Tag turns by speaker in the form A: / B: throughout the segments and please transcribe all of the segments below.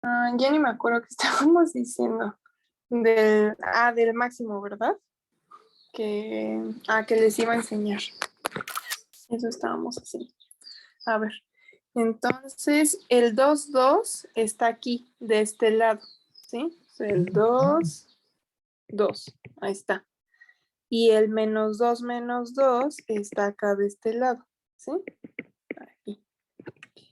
A: Ya ni me acuerdo qué estábamos diciendo. Del máximo, ¿verdad? Que les iba a enseñar. Eso estábamos haciendo. A ver. Entonces, el 2 2 está aquí, de este lado. ¿Sí? El 2 2. Ahí está. Y el menos 2 está acá de este lado. ¿Sí? Aquí.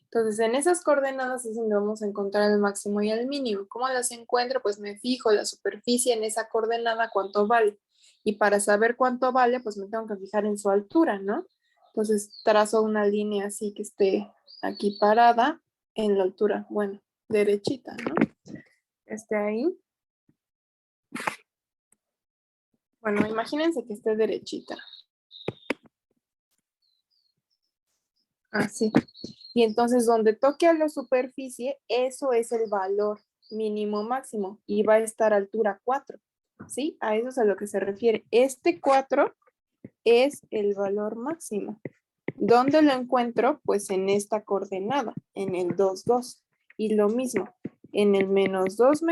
A: Entonces, en esas coordenadas es donde vamos a encontrar el máximo y el mínimo. ¿Cómo las encuentro? Pues me fijo la superficie en esa coordenada, cuánto vale. Y para saber cuánto vale, pues me tengo que fijar en su altura, ¿no? Entonces, trazo una línea así que esté aquí parada en la altura, bueno, derechita, ¿no? Esté ahí. Bueno, imagínense que esté derechita. Así. Y entonces donde toque a la superficie, eso es el valor mínimo máximo y va a estar a altura 4. ¿Sí? A eso es a lo que se refiere. Este 4 es el valor máximo. ¿Dónde lo encuentro? Pues en esta coordenada, en el 2, 2. Y lo mismo, en el menos 2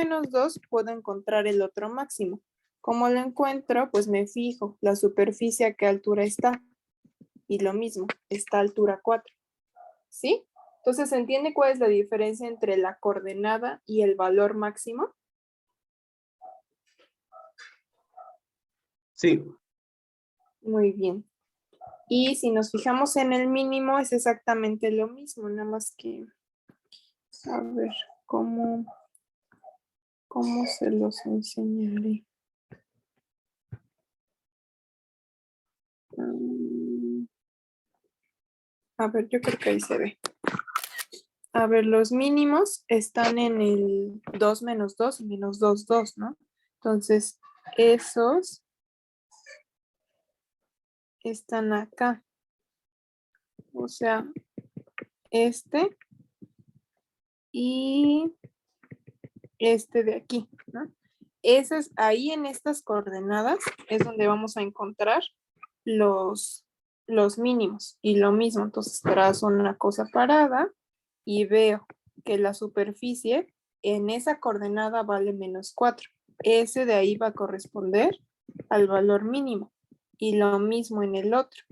A: puedo encontrar el otro máximo. ¿Cómo lo encuentro? Pues me fijo la superficie a qué altura está. Y lo mismo, está a altura 4. ¿Sí? Entonces, ¿se entiende cuál es la diferencia entre la coordenada y el valor máximo?
B: Sí.
A: Muy bien. Y si nos fijamos en el mínimo, es exactamente lo mismo, nada más que, a ver, ¿cómo se los enseñaré? A ver, yo creo que ahí se ve. A ver, los mínimos están en el 2 menos 2 y menos 2, 2, ¿no? Entonces, esos están acá. O sea, este y este de aquí, ¿no? Esas, ahí en estas coordenadas es donde vamos a encontrar los, los mínimos. Y lo mismo, entonces trazo una cosa parada y veo que la superficie en esa coordenada vale menos 4. Ese de ahí va a corresponder al valor mínimo. Y lo mismo en el otro.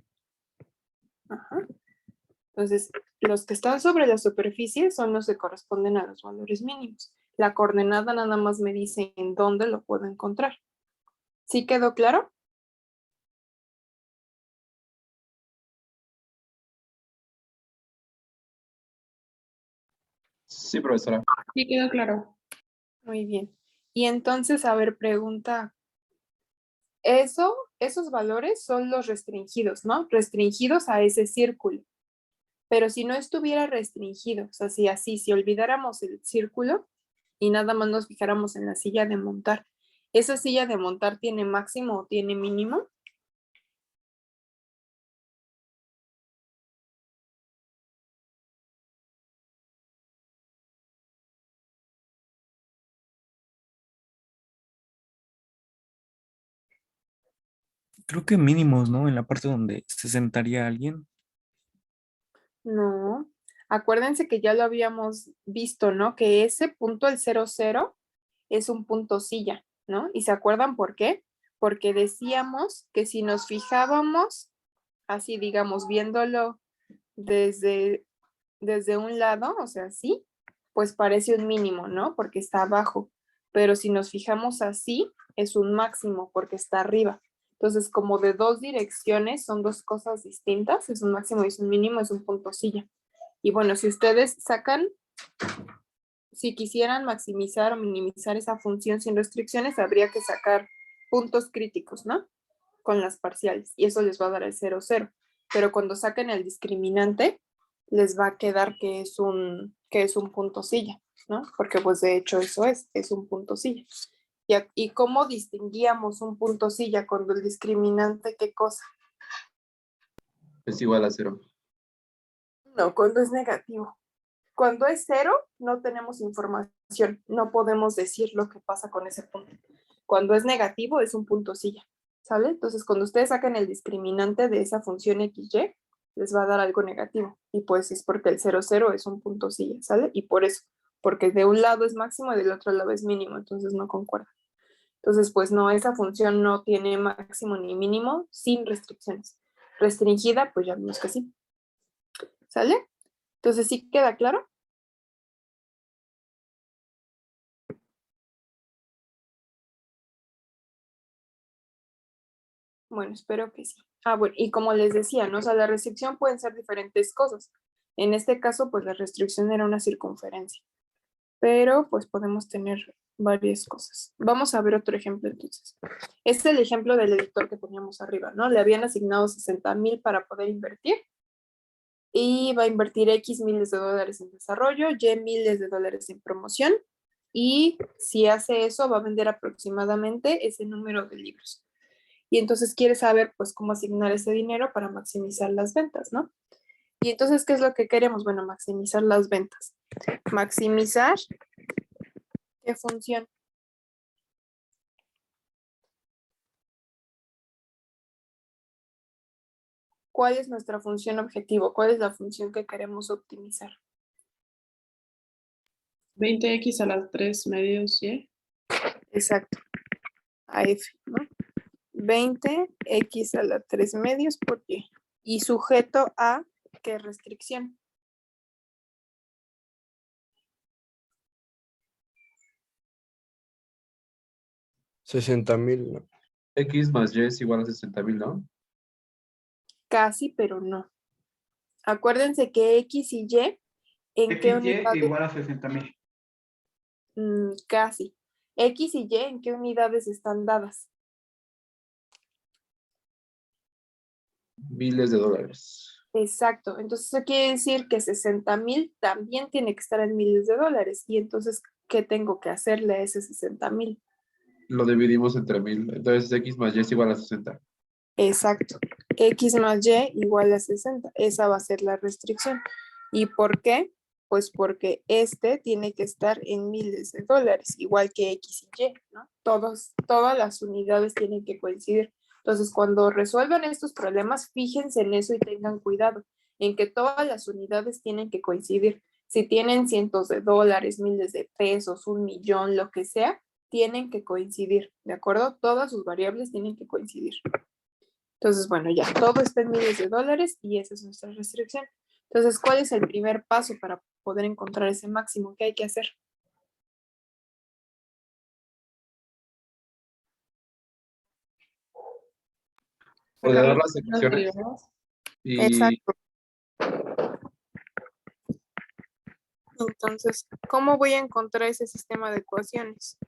A: Ajá. Entonces, los que están sobre la superficie son los que corresponden a los valores mínimos. La coordenada nada más me dice en dónde lo puedo encontrar. ¿Sí quedó claro?
B: Sí, profesora.
A: Sí quedó claro. Muy bien. Y entonces, a ver, pregunta. Esos valores son los restringidos, ¿no? Restringidos a ese círculo. Pero si no estuviera restringido, o sea, si olvidáramos el círculo y nada más nos fijáramos en la silla de montar, ¿esa silla de montar tiene máximo o tiene mínimo?
C: Creo que mínimos, ¿no? En la parte donde se sentaría alguien.
A: No. Acuérdense que ya lo habíamos visto, ¿no? Que ese punto, el 0, 0, es un punto silla, ¿no? ¿Y se acuerdan por qué? Porque decíamos que si nos fijábamos, así digamos, viéndolo desde, desde un lado, o sea, así, pues parece un mínimo, ¿no? Porque está abajo. Pero si nos fijamos así, es un máximo porque está arriba. Entonces, como de dos direcciones son dos cosas distintas, es un máximo y es un mínimo, es un punto silla. Y bueno, si ustedes sacan, si quisieran maximizar o minimizar esa función sin restricciones, habría que sacar puntos críticos, ¿no? Con las parciales. Y eso les va a dar el 0, 0. Pero cuando saquen el discriminante, les va a quedar que es un punto silla, ¿no? Porque pues de hecho eso es un punto silla. ¿Y cómo distinguíamos un punto silla cuando el discriminante qué cosa?
B: Es igual a 0.
A: No, cuando es negativo. Cuando es 0, no tenemos información, no podemos decir lo que pasa con ese punto. Cuando es negativo, es un punto silla, ¿sale? Entonces, cuando ustedes sacan el discriminante de esa función XY, les va a dar algo negativo. Y pues es porque el 0, 0 es un punto silla, ¿sale? Y por eso, porque de un lado es máximo y del otro lado es mínimo, entonces no concuerda. Entonces, pues no, esa función no tiene máximo ni mínimo sin restricciones. Restringida, pues ya vimos que sí. ¿Sale? Entonces, ¿sí queda claro? Bueno, espero que sí. Bueno, y como les decía, ¿no? O sea, la restricción pueden ser diferentes cosas. En este caso, pues la restricción era una circunferencia, pero pues podemos tener varias cosas. Vamos a ver otro ejemplo entonces. Este es el ejemplo del editor que teníamos arriba, ¿no? Le habían asignado 60,000 para poder invertir y va a invertir X miles de dólares en desarrollo, Y miles de dólares en promoción y si hace eso va a vender aproximadamente ese número de libros. Y entonces quiere saber pues cómo asignar ese dinero para maximizar las ventas, ¿no? Y entonces, ¿qué es lo que queremos? Bueno, maximizar las ventas. Maximizar, ¿qué función? ¿Cuál es nuestra función objetivo? ¿Cuál es la función que queremos optimizar?
D: 20x a las 3 medios, ¿sí?
A: Exacto, a F, ¿no? 20x a la 3 medios por Y. Y sujeto a, ¿qué restricción?
E: $60,000, ¿no?
B: X más Y es igual a 60,000, ¿no?
A: Casi, pero no. Acuérdense que X y Y, ¿en qué
F: XY
A: unidades?
F: igual a 60,000.
A: Casi. X y Y, ¿en qué unidades están dadas?
B: Miles de dólares.
A: Exacto. Entonces eso quiere decir que 60,000 también tiene que estar en miles de dólares. Y entonces, ¿qué tengo que hacerle a ese 60,000?
B: Lo dividimos entre 1000. Entonces X más Y es igual a 60.
A: Exacto. X más Y igual a 60. Esa va a ser la restricción. ¿Y por qué? Pues porque este tiene que estar en miles de dólares, igual que X y Y, ¿no? Todas las unidades tienen que coincidir. Entonces, cuando resuelvan estos problemas, fíjense en eso y tengan cuidado, en que todas las unidades tienen que coincidir. Si tienen cientos de dólares, miles de pesos, 1,000,000, lo que sea, tienen que coincidir, ¿de acuerdo? Todas sus variables tienen que coincidir. Entonces, bueno, ya, todo está en miles de dólares y esa es nuestra restricción. Entonces, ¿cuál es el primer paso para poder encontrar ese máximo? ¿Qué hay que hacer?
B: Ordenar
D: Sacar
B: las ecuaciones
D: derivadas.
B: y
A: Exacto. Entonces, ¿cómo voy a encontrar ese sistema de ecuaciones?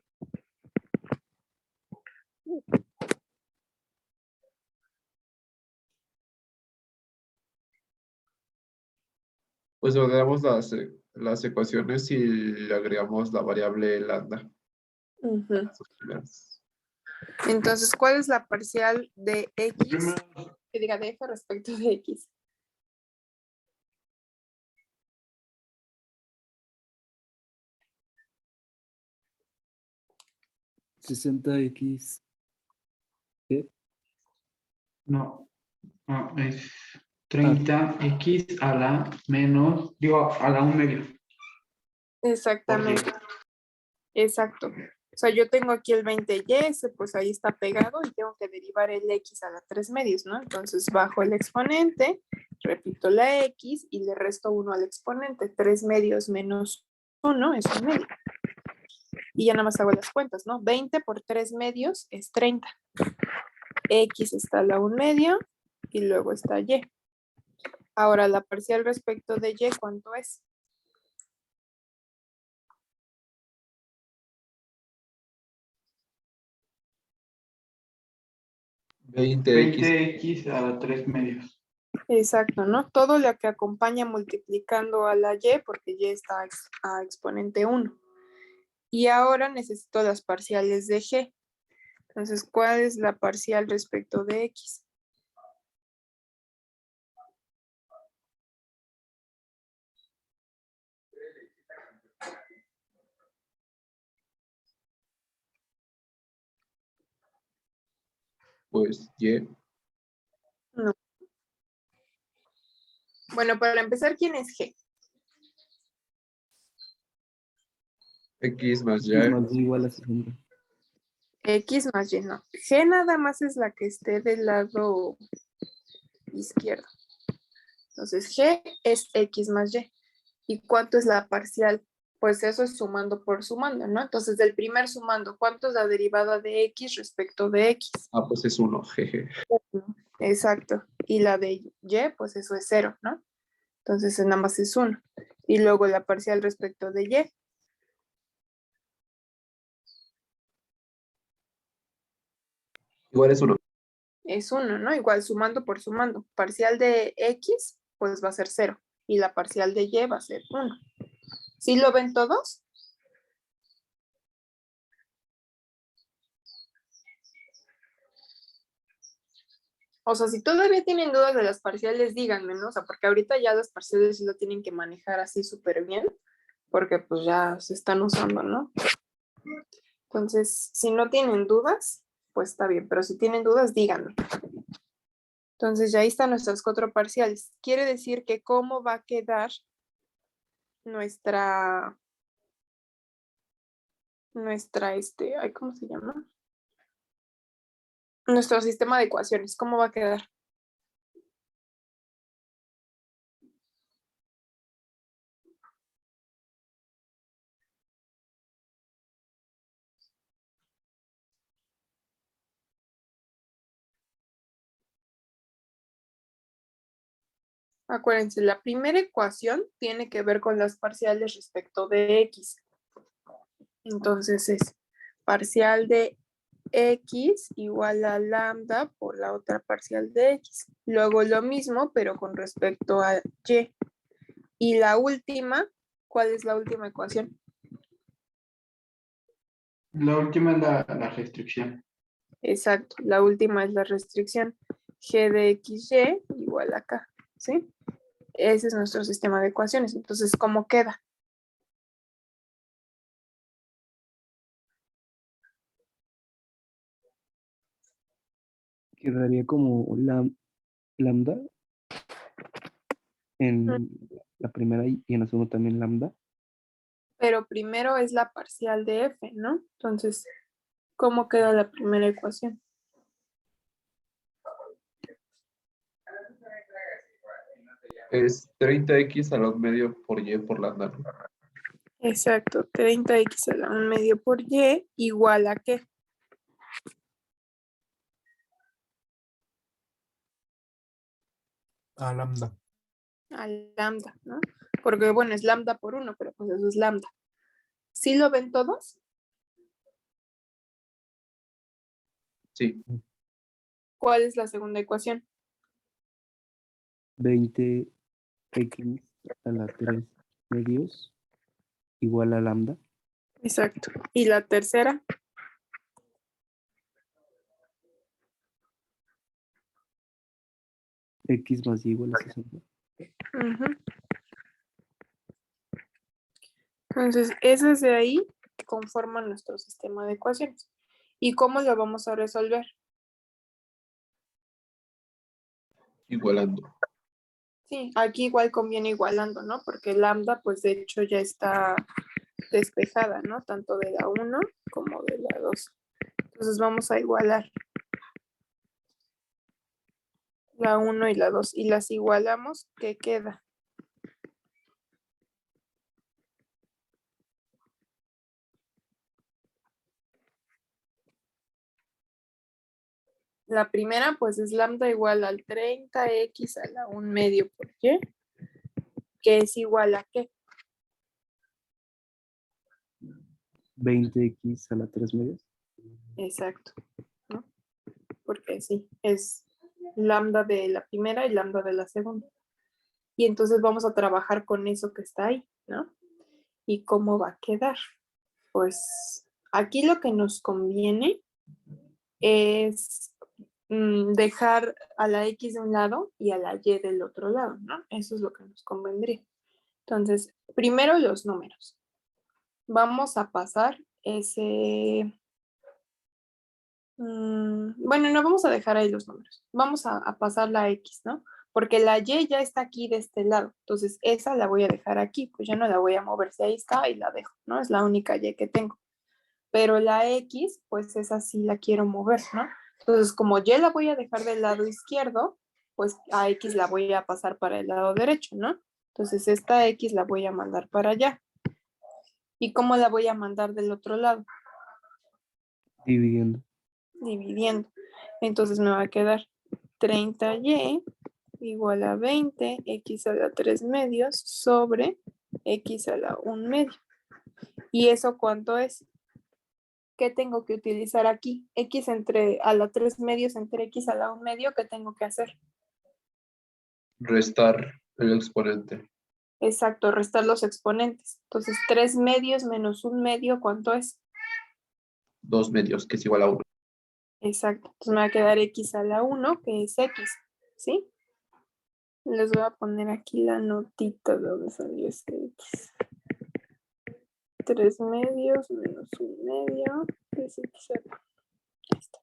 B: pues ordenamos las ecuaciones y le agregamos la variable lambda.
A: Ujú. Entonces, ¿cuál es la parcial de X?
F: Primero,
A: Que diga de F respecto de X.
C: $60X.
F: no, no, es 30x a la menos, digo, a la 1 medio.
A: Exactamente. Exacto. O sea, yo tengo aquí el 20y, ese pues ahí está pegado y tengo que derivar el x a la 3 medios, ¿no? Entonces bajo el exponente, repito la x y le resto 1 al exponente. 3 medios menos 1 es 1 medio. Y ya nada más hago las cuentas, ¿no? 20 por 3 medios es 30. X está a la 1 medio y luego está y. Ahora la parcial respecto de y, ¿cuánto es?
B: 20X.
F: 20x a la 3 medios.
A: Exacto, ¿no? Todo lo que acompaña multiplicando a la y, porque y está a exponente 1. Y ahora necesito las parciales de g. Entonces, ¿cuál es la parcial respecto de x?
B: Pues Y.
A: No. Bueno, para empezar, ¿quién es g?
B: X más Y.
C: X más Y igual a 60.
A: X más Y, no. G nada más es la que esté del lado izquierdo. Entonces, G es X más Y. ¿Y cuánto es la parcial? Pues eso es sumando por sumando, ¿no? Entonces, del primer sumando, ¿cuánto es la derivada de X respecto de X?
B: Ah, pues es 1, jeje.
A: Exacto. Y la de Y, pues eso es 0, ¿no? Entonces, nada más es 1. Y luego la parcial respecto de Y.
B: Igual es 1.
A: Es 1, ¿no? Igual sumando por sumando. Parcial de X, pues va a ser 0. Y la parcial de Y va a ser 1. ¿Sí lo ven todos? O sea, si todavía tienen dudas de las parciales, díganme, ¿no? O sea, porque ahorita ya las parciales sí lo tienen que manejar así súper bien, porque pues ya se están usando, ¿no? Entonces, si no tienen dudas, pues está bien, pero si tienen dudas, díganme. Entonces, ya ahí están nuestras 4 parciales. Quiere decir que cómo va a quedar nuestra, ay, ¿cómo se llama? Nuestro sistema de ecuaciones, ¿cómo va a quedar? Acuérdense, la primera ecuación tiene que ver con las parciales respecto de X. Entonces es parcial de X igual a lambda por la otra parcial de X. Luego lo mismo, pero con respecto a Y. Y la última, ¿cuál es la última ecuación?
F: La última es la restricción.
A: Exacto, la última es la restricción. G de XY igual a K, ¿sí? Ese es nuestro sistema de ecuaciones. Entonces, ¿cómo queda?
C: Quedaría como lambda en la primera y en la segunda también lambda.
A: Pero primero es la parcial de F, ¿no? Entonces, ¿cómo queda la primera ecuación?
B: Es 30x a la medio por Y por lambda.
A: Exacto, 30x a la 1 medio por Y igual a ¿qué?
E: A lambda.
A: A lambda, ¿no? Porque bueno, es lambda por 1, pero pues eso es lambda. ¿Sí lo ven todos?
B: Sí.
A: ¿Cuál es la segunda ecuación?
C: 20x a la 3 medios igual a lambda.
A: Exacto. ¿Y la tercera?
C: X más Y igual a 60.
A: Ujú. Entonces, esas de ahí conforman nuestro sistema de ecuaciones. ¿Y cómo lo vamos a resolver?
B: Igualando.
A: Sí, aquí igual conviene igualando, ¿no? Porque lambda, pues de hecho ya está despejada, ¿no? Tanto de la 1 como de la 2. Entonces vamos a igualar la 1 y la 2 y las igualamos, ¿qué queda? La primera pues es lambda igual al 30x a la 1 medio por y, que es igual a ¿qué?
C: 20x a la 3 medios.
A: Exacto, ¿no? Porque sí, es lambda de la primera y lambda de la segunda. Y entonces vamos a trabajar con eso que está ahí, ¿no? ¿Y cómo va a quedar? Pues aquí lo que nos conviene es dejar a la X de un lado y a la Y del otro lado, ¿no? Eso es lo que nos convendría. Entonces, primero los números. Vamos a pasar ese... bueno, no vamos a dejar ahí los números. Vamos a pasar la X, ¿no? porque la y ya está aquí de este lado. Entonces, esa la voy a dejar aquí, pues ya no la voy a mover. Si ahí está, y la dejo, ¿no? Es la única y que tengo. Pero la x, pues esa sí la quiero mover, ¿no? Entonces, como y la voy a dejar del lado izquierdo, pues a x la voy a pasar para el lado derecho, ¿no? Entonces, esta x la voy a mandar para allá. ¿Y cómo la voy a mandar del otro lado?
C: Dividiendo.
A: Dividiendo. Entonces me va a quedar 30y igual a 20 x a la 3 medios sobre x a la 1 medio. ¿Y eso cuánto es? ¿Qué tengo que utilizar aquí? X a la 3 medios entre x a la 1 medio, ¿qué tengo que hacer?
B: Restar el exponente.
A: Exacto, restar los exponentes. Entonces 3 medios menos 1 medio, ¿cuánto es?
B: 2 medios, que es igual a 1.
A: Exacto, entonces me va a quedar x a la 1, que es x, ¿sí? Les voy a poner aquí la notita de donde salió este x. 3 medios menos 1 medio es x a la 1. Ahí está.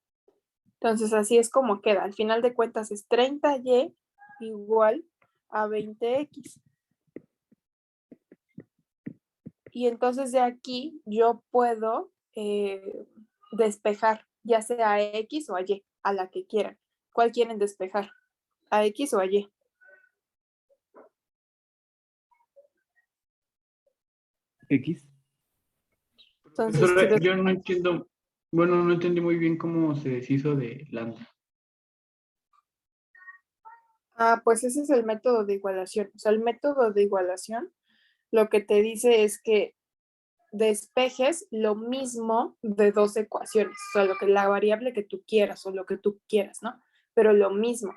A: Entonces así es como queda. Al final de cuentas es 30y igual a 20x. Y entonces de aquí yo puedo despejar, ya sea a x o a y, a la que quieran. ¿Cuál quieren despejar? ¿A x o a y?
C: X.
A: Entonces,
F: Profesora, yo no entiendo, bueno, no entendí muy bien cómo se deshizo de lambda.
A: pues ese es el método de igualación. O sea, el método de igualación lo que te dice es que despejes lo mismo de dos ecuaciones, o sea, la variable que tú quieras o lo que tú quieras, ¿no? Pero lo mismo.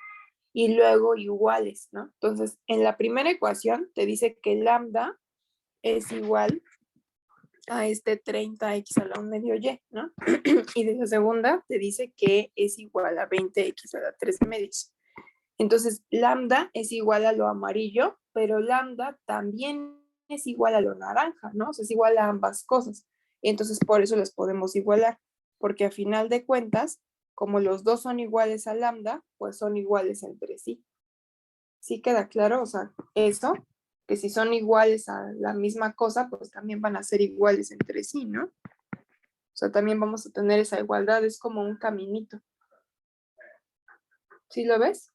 A: Y luego iguales, ¿no? Entonces, en la primera ecuación te dice que lambda es igual a este 30x a la 1 medio y, ¿no? Y de la segunda te dice que es igual a 20x a la 3 medios. Entonces, lambda es igual a lo amarillo, pero lambda también es igual a lo naranja, ¿no? O sea, es igual a ambas cosas. Entonces, por eso las podemos igualar, porque a final de cuentas, como los dos son iguales a lambda, pues son iguales entre sí. ¿Sí queda claro? O sea, eso, que si son iguales a la misma cosa, pues también van a ser iguales entre sí, ¿no? O sea, también vamos a tener esa igualdad, es como un caminito. ¿Sí lo ves?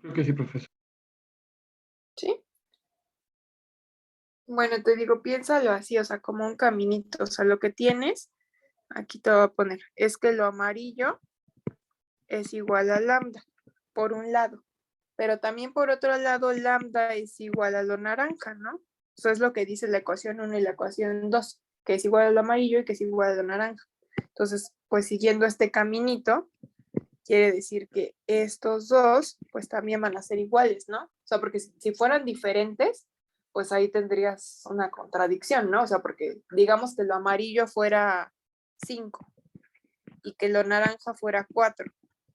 F: Creo que sí, profesor.
A: ¿Sí? Bueno, te digo, piénsalo así, o sea, como un caminito, o sea, lo que tienes, aquí te voy a poner, es que lo amarillo es igual a lambda, por un lado, pero también por otro lado, lambda es igual a lo naranja, ¿no? Eso es lo que dice la ecuación 1 y la ecuación 2, que es igual a lo amarillo y que es igual a lo naranja. Entonces, pues siguiendo este caminito, quiere decir que estos dos, pues también van a ser iguales, ¿no? O sea, porque si fueran diferentes, pues ahí tendrías una contradicción, ¿no? O sea, porque digamos que lo amarillo fuera 5 y que lo naranja fuera 4.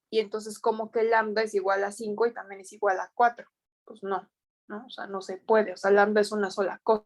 A: Y entonces como que lambda es igual a 5 y también es igual a 4. Pues no, ¿no? O sea, no se puede. O sea, lambda es una sola cosa.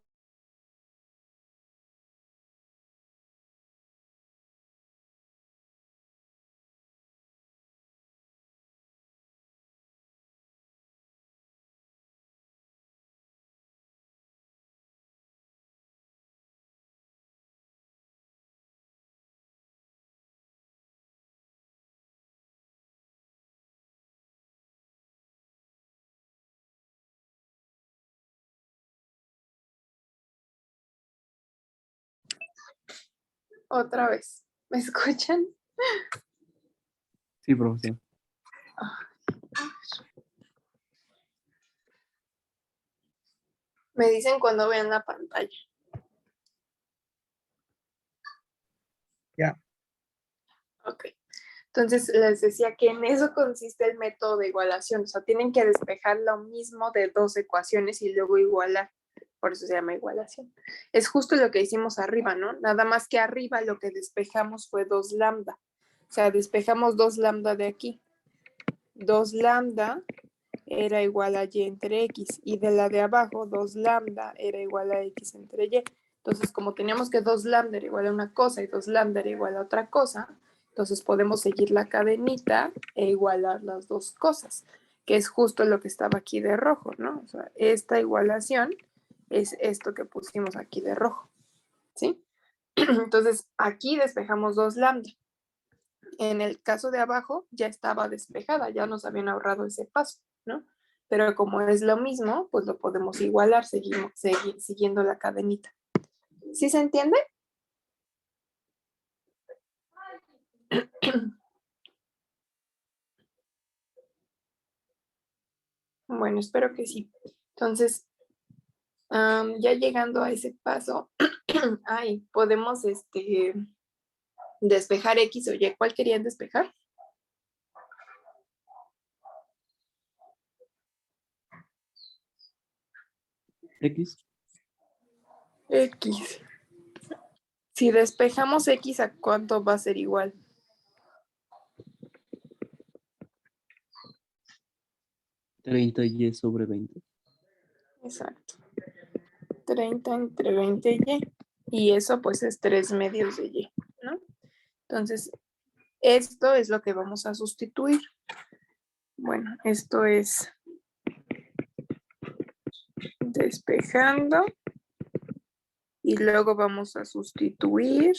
A: Otra vez. ¿Me escuchan?
C: Sí, profesor.
A: Me dicen cuando vean la pantalla.
C: Ya.
A: Ok. Entonces les decía que en eso consiste el método de igualación. O sea, tienen que despejar lo mismo de dos ecuaciones y luego igualar. Por eso se llama igualación. Es justo lo que hicimos arriba, ¿no? Nada más que arriba lo que despejamos fue 2 lambda. O sea, despejamos 2 lambda de aquí. 2 lambda era igual a y entre x. Y de la de abajo, 2 lambda era igual a x entre y. Entonces, como teníamos que 2 lambda era igual a una cosa y 2 lambda era igual a otra cosa, entonces podemos seguir la cadenita e igualar las dos cosas, que es justo lo que estaba aquí de rojo, ¿no? O sea, esta igualación es esto que pusimos aquí de rojo, ¿sí? Entonces, aquí despejamos 2 lambda. En el caso de abajo ya estaba despejada, ya nos habían ahorrado ese paso, ¿no? Pero como es lo mismo, pues lo podemos igualar, siguiendo la cadenita. ¿Sí se entiende? Bueno, espero que sí. Entonces, ya llegando a ese paso, podemos despejar X o Y. ¿Cuál querían despejar?
C: X.
A: X. Si despejamos X, ¿a cuánto va a ser igual?
C: 30y sobre 20.
A: Exacto. 30 entre 20y. Y eso pues es 3 medios de y, ¿no? Entonces, esto es lo que vamos a sustituir. Bueno, esto es despejando. Y luego vamos a sustituir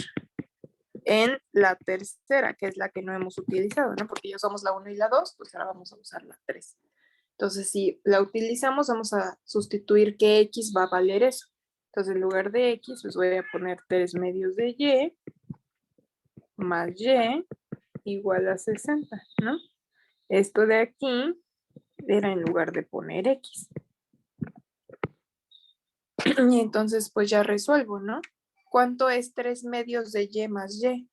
A: en la tercera, que es la que no hemos utilizado, ¿no? Porque ya usamos la 1 y la 2, pues ahora vamos a usar la 3. Entonces, si la utilizamos, vamos a sustituir que X va a valer eso. Entonces, en lugar de X, pues voy a poner 3 medios de Y más Y igual a 60, ¿no? Esto de aquí era en lugar de poner X. Y entonces, pues ya resuelvo, ¿no? ¿Cuánto es 3 medios de Y más Y?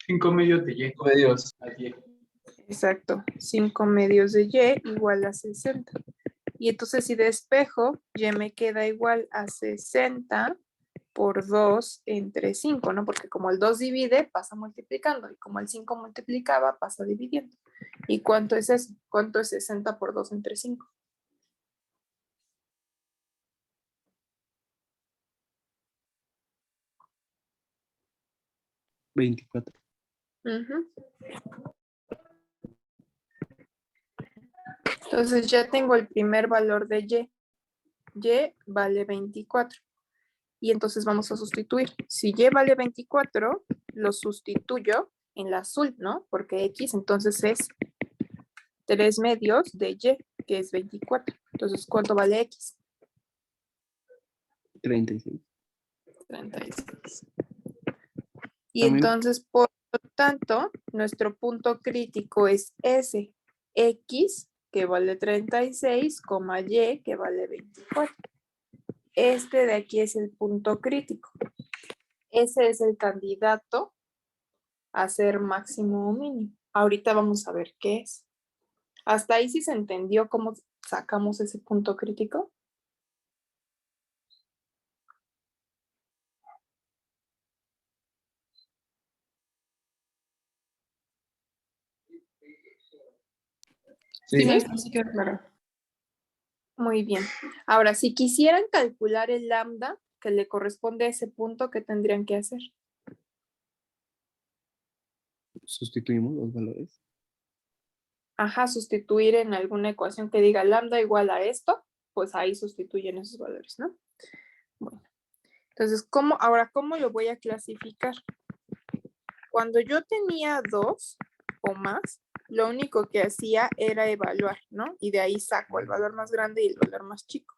F: Cinco medios de Y.
B: Medios.
A: Exacto, 5 medios de Y igual a 60. Y entonces si despejo, Y me queda igual a 60 por 2 entre 5, ¿no? Porque como el 2 divide, pasa multiplicando. Y como el 5 multiplicaba, pasa dividiendo. ¿Y cuánto es eso? ¿Cuánto es 60 por 2 entre 5?
C: 24.
A: Entonces ya tengo el primer valor de Y. Y vale 24. Y entonces vamos a sustituir. Si Y vale 24, lo sustituyo en la azul, ¿no? Porque X entonces es 3 medios de Y, que es 24. Entonces, ¿cuánto vale X?
C: 36.
A: 36. Y
C: También
A: entonces, por lo tanto, nuestro punto crítico es ese, X, que vale 36, Y, que vale 24. Este de aquí es el punto crítico. Ese es el candidato a ser máximo o mínimo. Ahorita vamos a ver qué es. ¿Hasta ahí sí se entendió cómo sacamos ese punto crítico?
D: Sí,
B: Sí.
D: maestra, sí quedó claro.
A: Muy bien. Ahora, si quisieran calcular el lambda que le corresponde a ese punto, ¿qué tendrían que hacer?
C: sustituimos los valores.
A: Ajá, sustituir en alguna ecuación que diga lambda igual a esto, pues ahí sustituyen esos valores, ¿no? Bueno, entonces, ahora, ¿cómo lo voy a clasificar? Cuando yo tenía 2 o más, lo único que hacía era evaluar, ¿no? Y de ahí saco el valor más grande y el valor más chico.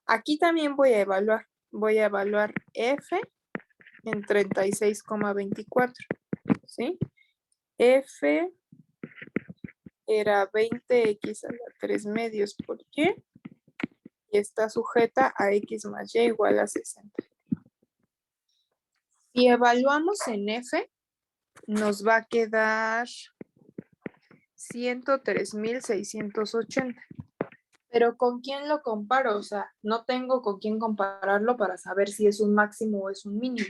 A: Aquí también voy a evaluar. Voy a evaluar F en 36,24, ¿sí? F era 20x a la 3 medios por y está sujeta a x más y igual a 60. Si evaluamos en F, nos va a quedar 103,680. Pero ¿con quién lo comparo? O sea, no tengo con quién compararlo para saber si es un máximo o es un mínimo.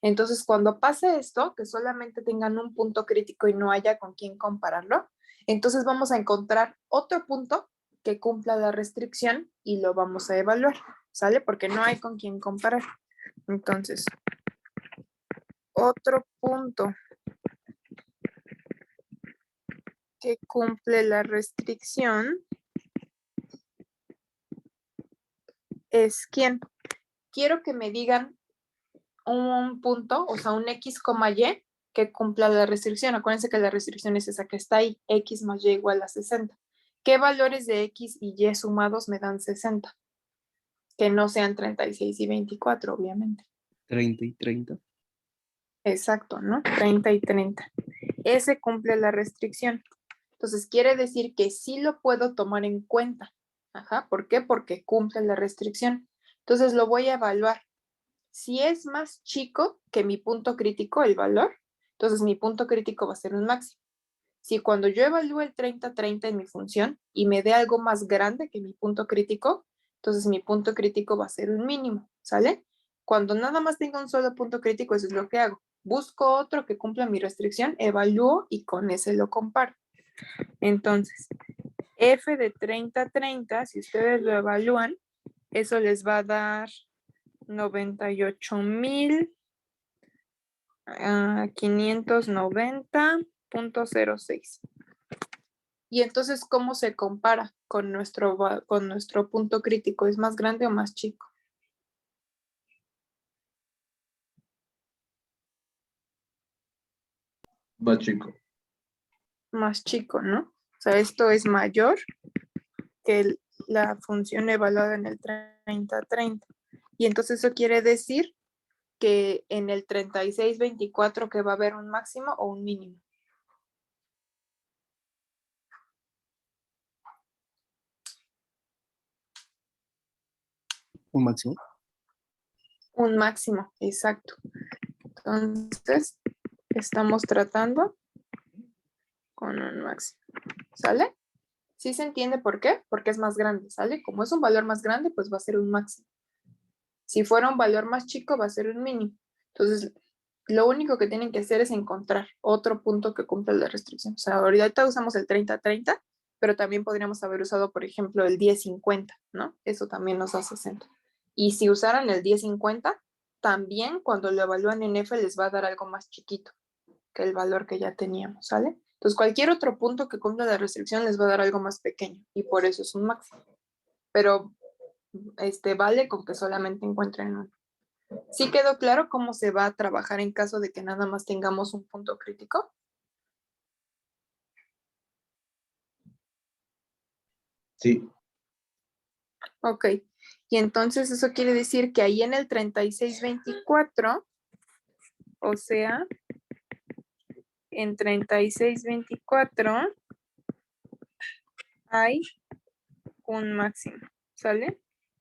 A: Entonces, cuando pase esto, que solamente tengan un punto crítico y no haya con quién compararlo, entonces vamos a encontrar otro punto que cumpla la restricción y lo vamos a evaluar, ¿sale? Porque no hay con quién comparar. Entonces, otro punto que cumple la restricción es ¿quién? Quiero que me digan un punto, o sea, un X, Y que cumpla la restricción. Acuérdense que la restricción es esa que está ahí, X más Y igual a 60. ¿Qué valores de X y Y sumados me dan 60? Que no sean 36 y 24, obviamente.
C: 30 y 30.
A: Exacto, ¿no? 30 y 30. Ese cumple la restricción. Entonces, quiere decir que sí lo puedo tomar en cuenta. Ajá, ¿por qué? Porque cumple la restricción. Entonces, lo voy a evaluar. Si es más chico que mi punto crítico, el valor, entonces mi punto crítico va a ser un máximo. Si cuando yo evalúe el 30-30 en mi función y me dé algo más grande que mi punto crítico, entonces mi punto crítico va a ser un mínimo, ¿sale? Cuando nada más tenga un solo punto crítico, eso es lo que hago. Busco otro que cumpla mi restricción, evalúo y con ese lo comparo. Entonces, F de 30-30, si ustedes lo evalúan, eso les va a dar 98,590,06. Y entonces, ¿cómo se compara con nuestro punto crítico? ¿Es más grande o más chico?
B: Más chico.
A: Más chico, ¿no? O sea, esto es mayor que la función evaluada en el 30-30. Y entonces eso quiere decir que en el 36-24 que va a haber un máximo o un mínimo.
C: Un máximo.
A: Un máximo, exacto. Entonces, estamos tratando con un máximo. ¿Sale? ¿Sí se entiende por qué? Porque es más grande, ¿sale? Como es un valor más grande, pues va a ser un máximo. Si fuera un valor más chico, va a ser un mínimo. Entonces, lo único que tienen que hacer es encontrar otro punto que cumpla la restricción. O sea, ahorita usamos el 30-30, pero también podríamos haber usado, por ejemplo, el 10-50, ¿no? Eso también nos da 60. Y si usaran el 10-50, también cuando lo evalúan en F les va a dar algo más chiquito que el valor que ya teníamos, ¿sale? Entonces, cualquier otro punto que cumpla la restricción les va a dar algo más pequeño y por eso es un máximo. Pero vale con que solamente encuentren uno. ¿Sí quedó claro cómo se va a trabajar en caso de que nada más tengamos un punto crítico?
B: Sí.
A: Ok. Y entonces eso quiere decir que ahí en el 36-24, o sea, en 36-24 hay un máximo, ¿sale?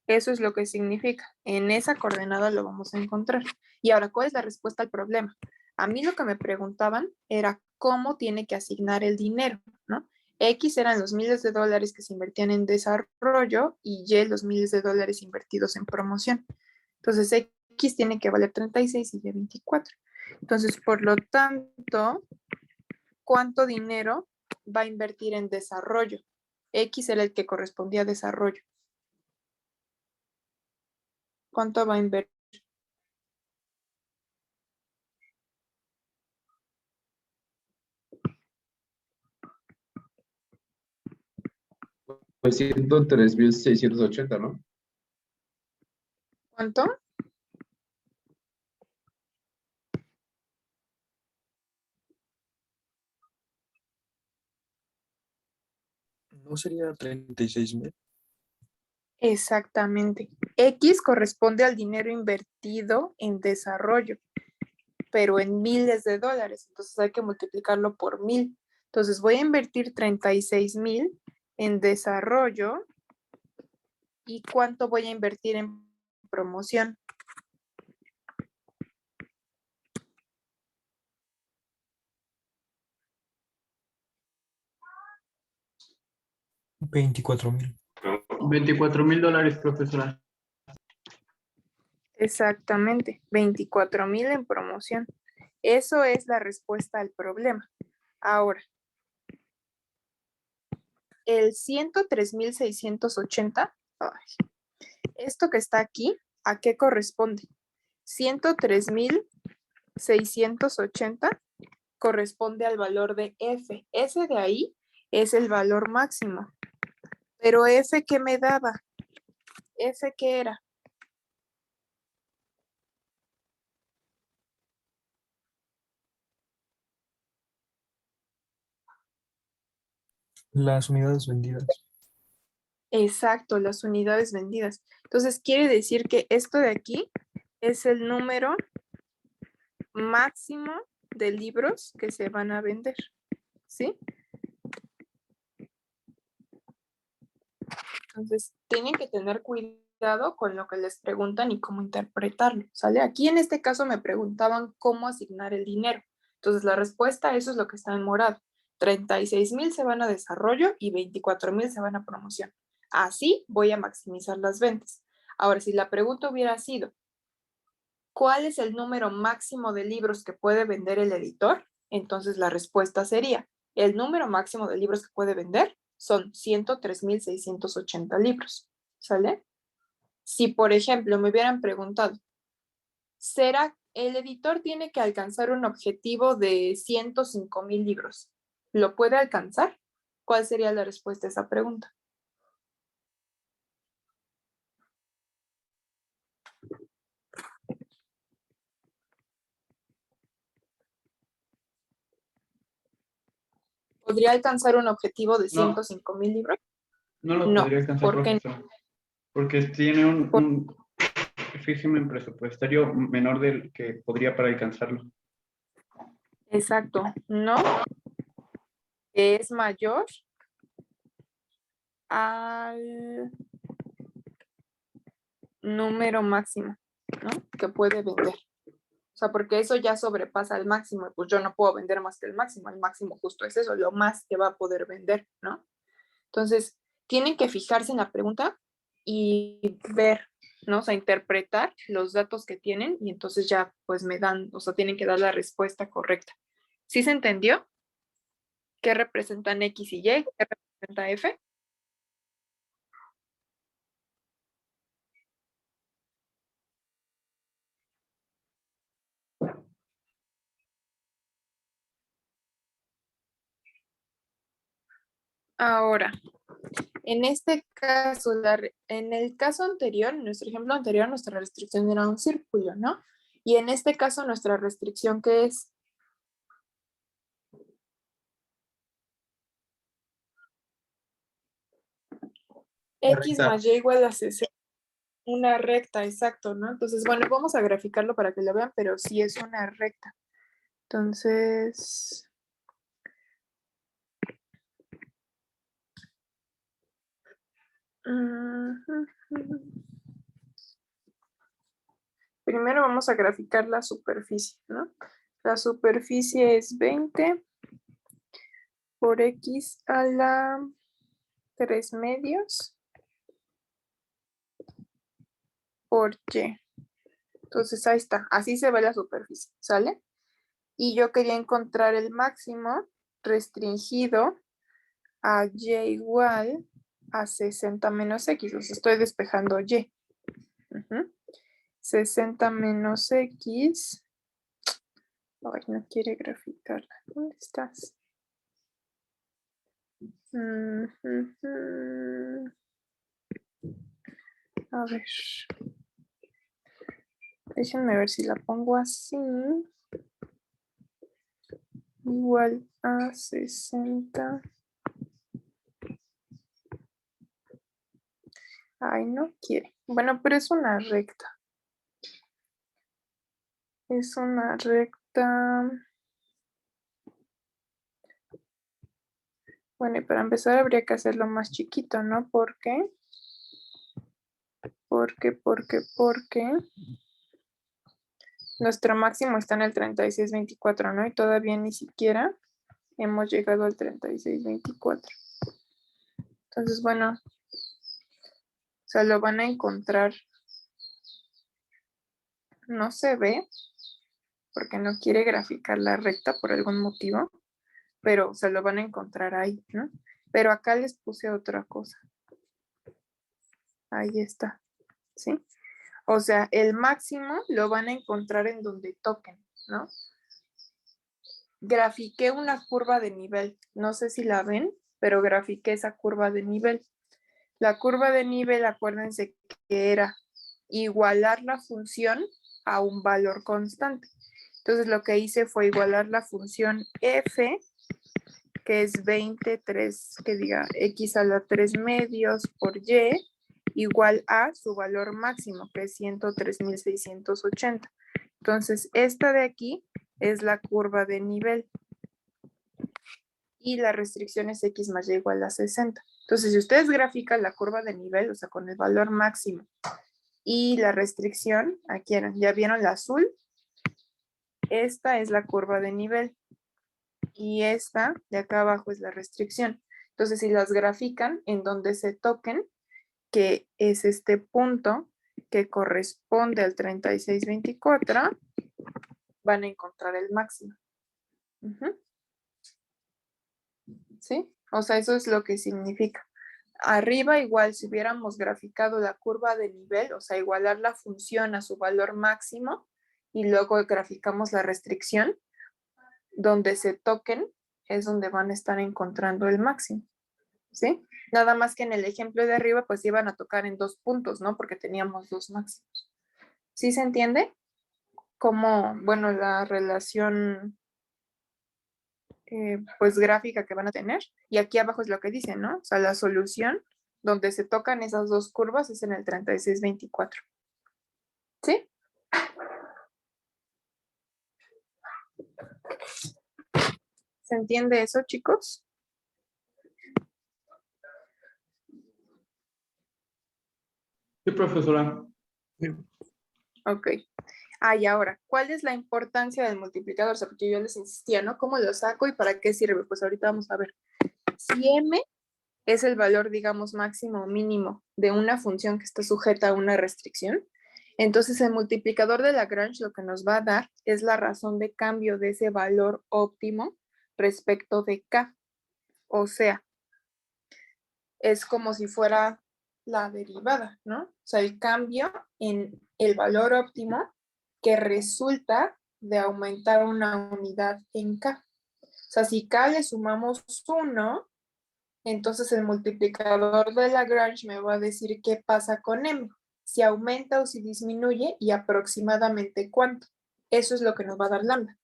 A: Eso es lo que significa. En esa coordenada lo vamos a encontrar. Y ahora, ¿cuál es la respuesta al problema? A mí lo que me preguntaban era cómo tiene que asignar el dinero, ¿no? X eran los miles de dólares que se invertían en desarrollo y Y los miles de dólares invertidos en promoción. Entonces, X tiene que valer 36 y Y 24. Entonces, por lo tanto, ¿cuánto dinero va a invertir en desarrollo? X era el que correspondía a desarrollo. ¿Cuánto va a invertir?
B: Pues 103,680, ¿no?
A: ¿Cuánto?
C: ¿No sería 36,000?
A: Exactamente. X corresponde al dinero invertido en desarrollo, pero en miles de dólares. Entonces hay que multiplicarlo por 1000. Entonces voy a invertir 36,000 en desarrollo. ¿Y cuánto voy a invertir en promoción?
C: 24,000.
F: $24,000, profesora.
A: Exactamente, 24,000 en promoción. Eso es la respuesta al problema. Ahora, el 103,680, esto que está aquí, ¿a qué corresponde? 103,680 corresponde al valor de F. Ese de ahí es el valor máximo. Pero F, ¿qué me daba? F, ¿qué era?
C: Las unidades vendidas.
A: Exacto, las unidades vendidas. Entonces, quiere decir que esto de aquí es el número máximo de libros que se van a vender. ¿Sí? Entonces, tienen que tener cuidado con lo que les preguntan y cómo interpretarlo, ¿sale? Aquí en este caso me preguntaban cómo asignar el dinero. Entonces, la respuesta a eso es lo que está en morado. 36,000 se van a desarrollo y 24,000 se van a promoción. Así voy a maximizar las ventas. Ahora, si la pregunta hubiera sido, ¿cuál es el número máximo de libros que puede vender el editor? Entonces, la respuesta sería, el número máximo de libros que puede vender son 103,680 libros, ¿sale? Si, por ejemplo, me hubieran preguntado, ¿será el editor tiene que alcanzar un objetivo de 105,000 libros? ¿Lo puede alcanzar? ¿Cuál sería la respuesta a esa pregunta? ¿Podría alcanzar un objetivo de
F: No.
A: 105,000 libros?
F: No lo
A: No,
F: podría alcanzar,
A: ¿por qué no?
F: profesor. Porque tiene un régimen presupuestario menor del que podría para alcanzarlo.
A: Exacto, no, es mayor al número máximo, ¿no? Que puede vender. O sea, porque eso ya sobrepasa el máximo, y pues yo no puedo vender más que el máximo justo es eso, lo más que va a poder vender, ¿no? Entonces, tienen que fijarse en la pregunta y ver, ¿no? O sea, interpretar los datos que tienen y entonces ya pues me dan, o sea, tienen que dar la respuesta correcta. ¿Sí se entendió? ¿Qué representan X y Y? ¿Qué representa F? Ahora, en este caso, en el caso anterior, en nuestro ejemplo anterior, nuestra restricción era un círculo, ¿no? Y en este caso, nuestra restricción, ¿qué es? X más Y igual a 60. Una recta, exacto, ¿no? Entonces, bueno, vamos a graficarlo para que lo vean, pero sí es una recta. Entonces, primero vamos a graficar la superficie, ¿no? La superficie es 20 por X a la 3 medios por Y. Entonces ahí está, así se ve la superficie, ¿sale? Y yo quería encontrar el máximo restringido a Y igual a 60 menos X, o sea, estoy despejando Y. 60 menos X. Ay, no quiere graficarla. ¿Dónde estás? A ver. Déjenme ver si la pongo así. Igual a 60. Ay, no quiere. Bueno, pero es una recta. Es una recta. Bueno, y para empezar habría que hacerlo más chiquito, ¿no? ¿Por qué? Porque nuestro máximo está en el 36,24, ¿no? Y todavía ni siquiera hemos llegado al 36,24. Entonces, bueno, o sea, lo van a encontrar, no se ve, porque no quiere graficar la recta por algún motivo, pero se lo van a encontrar ahí, ¿no? Pero acá les puse otra cosa. Ahí está, ¿sí? O sea, el máximo lo van a encontrar en donde toquen, ¿no? Grafiqué una curva de nivel, no sé si la ven, pero grafiqué esa curva de nivel. La curva de nivel, acuérdense que era igualar la función a un valor constante. Entonces lo que hice fue igualar la función f, que es 23, que diga x a la 3 medios por y, igual a su valor máximo, que es 103.680. Entonces esta de aquí es la curva de nivel. Y la restricción es x más y igual a 60. Entonces, si ustedes grafican la curva de nivel, o sea, con el valor máximo y la restricción, aquí ya vieron la azul, esta es la curva de nivel y esta de acá abajo es la restricción. Entonces, si las grafican en donde se toquen, que es este punto que corresponde al 3624, van a encontrar el máximo. ¿Sí? O sea, eso es lo que significa. Arriba igual, si hubiéramos graficado la curva de nivel, o sea, igualar la función a su valor máximo y luego graficamos la restricción, donde se toquen es donde van a estar encontrando el máximo, ¿sí? Nada más que en el ejemplo de arriba, pues iban a tocar en 2 puntos, ¿no? Porque teníamos 2 máximos. ¿Sí se entiende? Como, bueno, la relación pues gráfica que van a tener. Y aquí abajo es lo que dice, ¿no? O sea, la solución donde se tocan esas 2 curvas es en el 3624. ¿Sí? ¿Se entiende eso, chicos?
F: Sí, profesora.
A: Ok. Ah, y ahora, ¿cuál es la importancia del multiplicador? O sea, porque yo les insistía, ¿no? ¿Cómo lo saco y para qué sirve? Pues ahorita vamos a ver. Si m es el valor, digamos, máximo o mínimo de una función que está sujeta a una restricción, entonces el multiplicador de Lagrange lo que nos va a dar es la razón de cambio de ese valor óptimo respecto de k. O sea, es como si fuera la derivada, ¿no? O sea, el cambio en el valor óptimo que resulta de aumentar una unidad en k. O sea, si k le sumamos 1, entonces el multiplicador de Lagrange me va a decir qué pasa con m, si aumenta o si disminuye y aproximadamente cuánto. Eso es lo que nos va a dar lambda.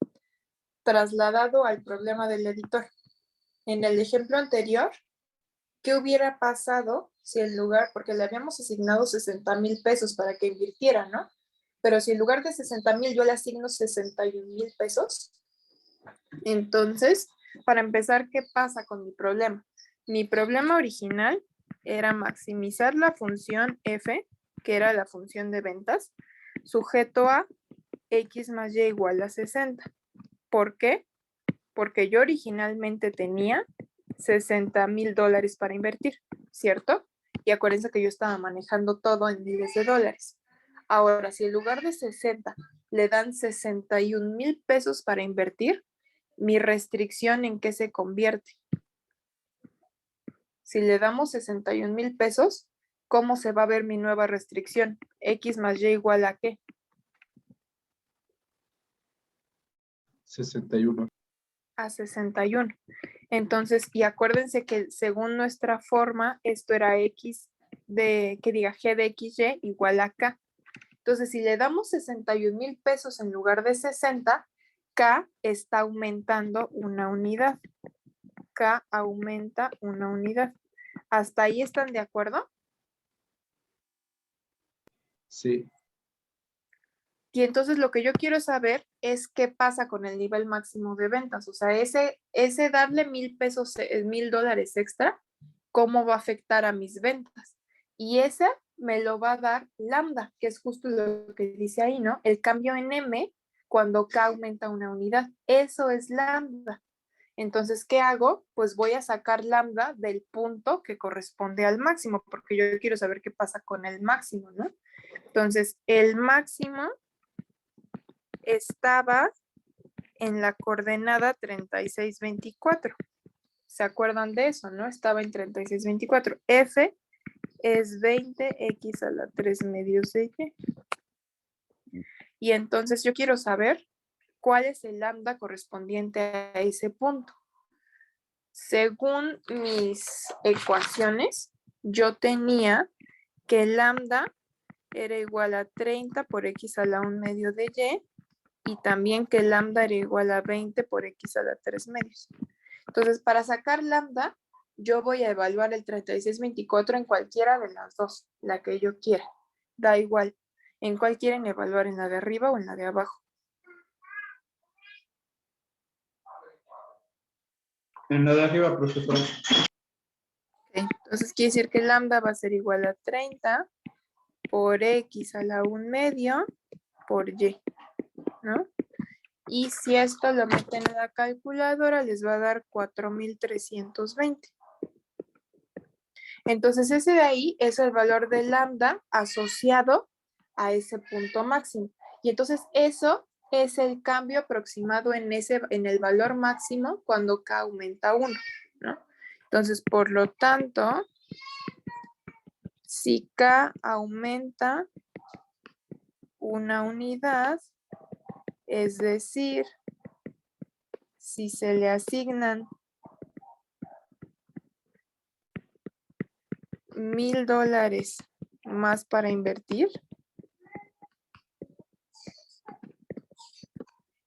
A: Trasladado al problema del editor. En el ejemplo anterior, ¿qué hubiera pasado si en lugar, porque le habíamos asignado 60,000 pesos para que invirtiera, ¿no? Pero si en lugar de 60,000 yo le asigno 61,000 pesos, entonces, para empezar, ¿qué pasa con mi problema? Mi problema original era maximizar la función f, que era la función de ventas, sujeto a x más y igual a 60. ¿Por qué? Porque yo originalmente tenía $60,000 para invertir, ¿cierto? Y acuérdense que yo estaba manejando todo en miles de dólares. Ahora, si en lugar de 60 le dan 61,000 pesos para invertir, mi restricción en qué se convierte. Si le damos 61,000 pesos, ¿cómo se va a ver mi nueva restricción? X más Y igual a ¿qué?
B: 61.
A: A 61. Entonces, y acuérdense que según nuestra forma, esto era X de, que diga G de XY igual a K. Entonces, si le damos 61,000 pesos en lugar de 60, K está aumentando una unidad. K aumenta una unidad. ¿Hasta ahí están de acuerdo?
B: Sí.
A: Y entonces lo que yo quiero saber es qué pasa con el nivel máximo de ventas. O sea, ese darle 1,000 pesos, $1,000 extra, ¿cómo va a afectar a mis ventas? Y ese me lo va a dar lambda, que es justo lo que dice ahí, ¿no? El cambio en M cuando K aumenta una unidad. Eso es lambda. Entonces, ¿qué hago? Pues voy a sacar lambda del punto que corresponde al máximo, porque yo quiero saber qué pasa con el máximo, ¿no? Entonces, el máximo estaba en la coordenada 3624. ¿Se acuerdan de eso, no? Estaba en 3624. F es 20x a la 3 medios de y. Y entonces yo quiero saber cuál es el lambda correspondiente a ese punto. Según mis ecuaciones, yo tenía que lambda era igual a 30 por x a la 1 medio de y también que lambda era igual a 20 por x a la 3 medios. Entonces, para sacar lambda, yo voy a evaluar el 3624 en cualquiera de las dos, la que yo quiera. Da igual. ¿En cuál quieren evaluar? ¿En la de arriba o en la de abajo?
F: En la de arriba, profesor.
A: Ok, entonces quiere decir que lambda va a ser igual a 30 por x a la 1 medio por y, ¿no? Y si esto lo meten en la calculadora, les va a dar 4320. Entonces ese de ahí es el valor de lambda asociado a ese punto máximo. Y entonces eso es el cambio aproximado en el valor máximo cuando k aumenta 1, ¿no? Entonces, por lo tanto, si k aumenta una unidad, es decir, si se le asignan $1000 más para invertir,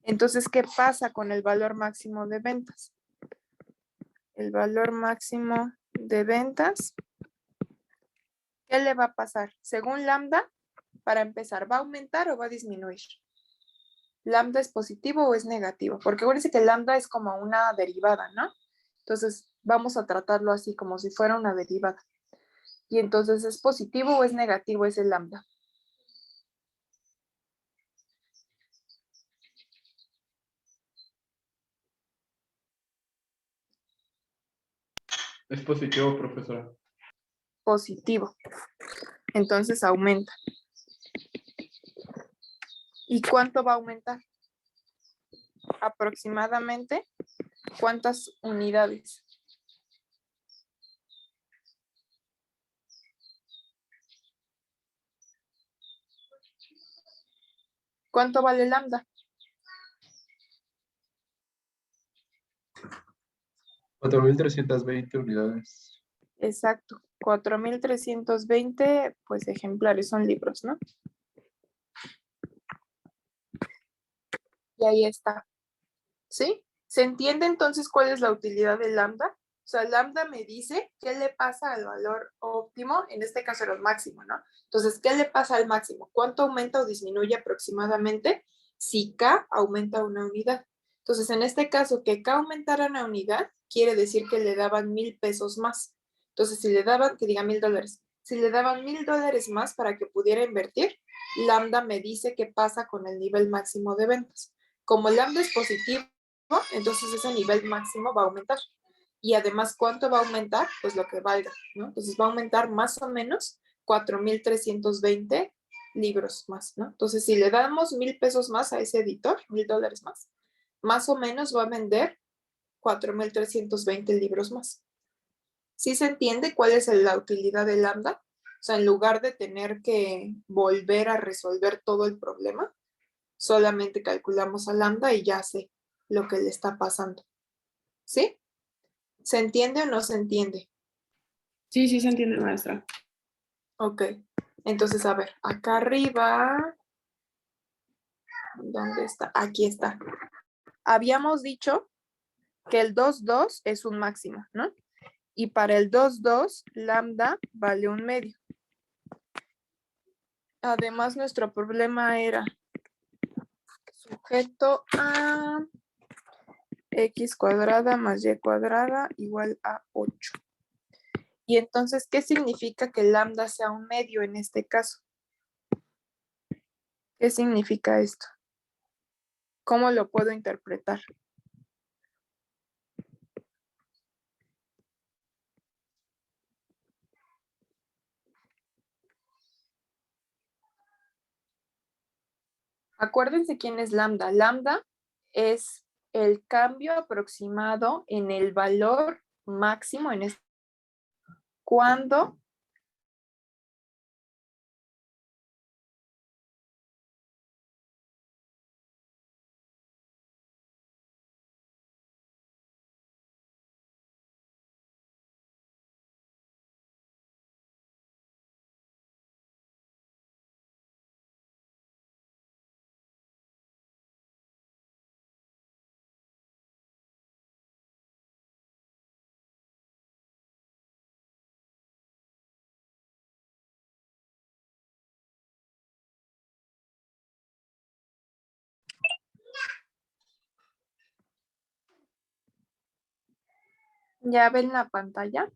A: entonces, ¿qué pasa con el valor máximo de ventas? El valor máximo de ventas, ¿qué le va a pasar? Según lambda, para empezar, ¿va a aumentar o va a disminuir? ¿Lambda es positivo o es negativo? Porque acuérdense que lambda es como una derivada, ¿no? Entonces, vamos a tratarlo así, como si fuera una derivada. Y entonces, ¿es positivo o es negativo ese lambda?
F: Es positivo, profesora.
A: Positivo. Entonces, aumenta. ¿Y cuánto va a aumentar? Aproximadamente, ¿cuántas unidades? ¿Cuánto vale lambda?
B: 4320 unidades.
A: Exacto. 4320, pues ejemplares son libros, ¿no? Y ahí está. ¿Sí? ¿Se entiende entonces cuál es la utilidad de lambda? O sea, lambda me dice qué le pasa al valor óptimo, en este caso era el máximo, ¿no? Entonces, ¿qué le pasa al máximo? ¿Cuánto aumenta o disminuye aproximadamente si K aumenta una unidad? Entonces, en este caso, que K aumentara una unidad, quiere decir que le daban 1000 pesos más. Entonces, si le daban, que diga $1000, si le daban $1000 más para que pudiera invertir, lambda me dice qué pasa con el nivel máximo de ventas. Como lambda es positivo, entonces ese nivel máximo va a aumentar. Y además, ¿cuánto va a aumentar? Pues lo que valga, ¿no? Entonces va a aumentar más o menos 4320 libros más, ¿no? Entonces, si le damos 1000 pesos más a ese editor, $1000 más o menos va a vender 4320 libros más. ¿Sí se entiende cuál es la utilidad de lambda? O sea, en lugar de tener que volver a resolver todo el problema, solamente calculamos a lambda y ya sé lo que le está pasando. ¿Sí? ¿Se entiende o no se entiende?
D: Sí, sí se entiende, maestra.
A: Ok. Entonces, a ver, acá arriba, ¿dónde está? Aquí está. Habíamos dicho que el 2,2 es un máximo, ¿no? Y para el 2,2, lambda vale 1 medio. Además, nuestro problema era sujeto a x cuadrada más y cuadrada igual a 8. Y entonces, ¿qué significa que lambda sea un medio en este caso? ¿Qué significa esto? ¿Cómo lo puedo interpretar? Acuérdense quién es lambda. Lambda es el cambio aproximado en el valor máximo en este, cuando ya ven la pantalla.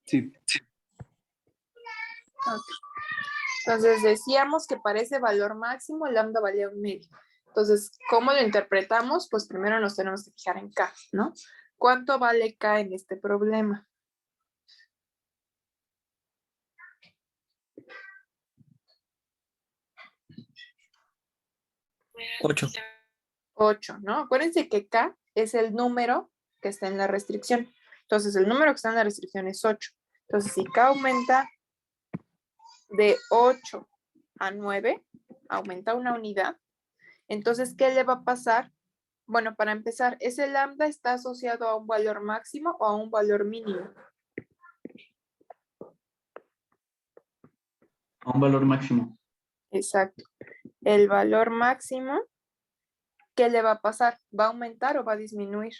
C: Sí.
A: Ok. Entonces decíamos que para ese valor máximo lambda valía 1/2. Entonces, ¿cómo lo interpretamos? Pues primero nos tenemos que fijar en K, ¿no? ¿Cuánto vale K en este problema?
C: 8.
A: 8, ¿no? Acuérdense que K es el número que está en la restricción. Entonces, el número que está en la restricción es 8. Entonces, si K aumenta de 8 a 9, aumenta una unidad. Entonces, ¿qué le va a pasar? Bueno, para empezar, ¿ese lambda está asociado a un valor máximo o a un valor mínimo?
F: A un valor máximo.
A: Exacto. El valor máximo, ¿qué le va a pasar? ¿Va a aumentar o va a disminuir?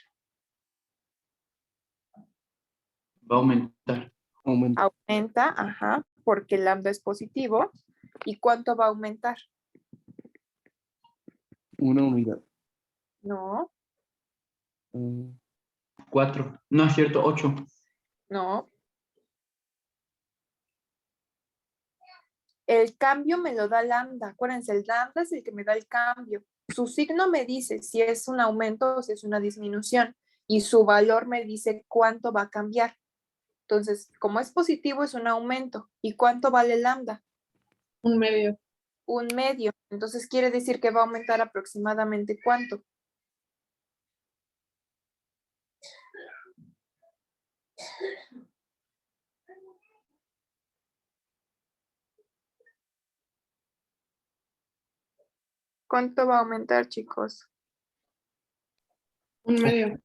F: Va a aumentar.
C: Aumenta.
A: Aumenta, ajá, porque el lambda es positivo. ¿Y cuánto va a aumentar?
C: Una unidad.
A: No,
F: 4. No es cierto, 8.
A: no. El cambio me lo da lambda. Acuérdense, el lambda es el que me da el cambio. Su signo me dice si es un aumento o si es una disminución. Y su valor me dice cuánto va a cambiar. Entonces, como es positivo, es un aumento. ¿Y cuánto vale lambda?
D: 1/2.
A: 1/2. Entonces, quiere decir que va a aumentar aproximadamente ¿cuánto? ¿Cuánto va a aumentar, chicos?
D: 1/2.